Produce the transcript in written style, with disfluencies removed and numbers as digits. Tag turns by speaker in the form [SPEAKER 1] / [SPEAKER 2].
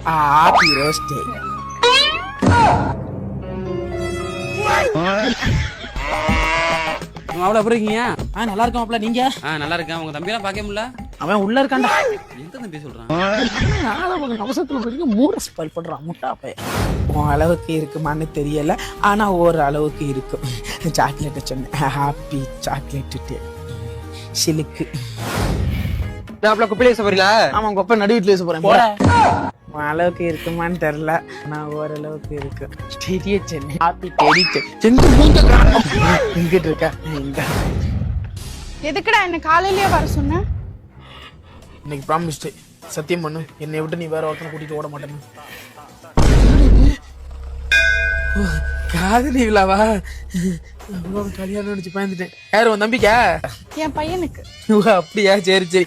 [SPEAKER 1] Happy ரோஸ்டே.
[SPEAKER 2] மாப்பிள்ள எப்படி இருக்கீங்க?
[SPEAKER 1] நல்லா இருக்கேன் மாப்பிள்ள. நீங்க?
[SPEAKER 2] நல்லா இருக்கேன். உங்க தம்பியெல்லாம் பார்க்க முடியல.
[SPEAKER 1] அவன் உள்ள இருக்கான்டா.
[SPEAKER 2] எந்த தம்பி சொல்றான்?
[SPEAKER 1] அவசரத்துல போய் மூட ஸ்பெல் பண்றான் முட்டா பையன். உன் அளவுக்கு இருக்குமான்னு தெரியல, ஆனா ஒரு அளவுக்கு இருக்கும். சாக்லேட் சொன்னேன். Happy chocolate day. சிலுக்கு.
[SPEAKER 3] குப்பிலே போறீங்களா?
[SPEAKER 1] ஆமா, உங்க அப்பா நடு வீட்டுல போறேன். உன் அளவுக்கு இருக்குமான்னு தெரியல, ஆனா ஓரளவுக்கு இருக்கு. தெரிய சென்னை. ஹாப்பி டெடி எங்கிட்டு இருக்கா?
[SPEAKER 4] எதுக்குடா என்ன காலையிலேயே வர சொன்ன?
[SPEAKER 1] இன்னைக்கு ப்ராமிஸ் டே. சத்தியம் பண்ணு, என்னை விட்டு நீ வேற ஒருத்தனை கூட்டிட்டு ஓட மாட்டேன்னு. காதலி விழாவா? கல்யாணம் நினைச்சு பயந்துட்டேன். யாரு உன் நம்பிக்கை?
[SPEAKER 4] என் பையனுக்கு.
[SPEAKER 1] அப்படியா? சரி சரி.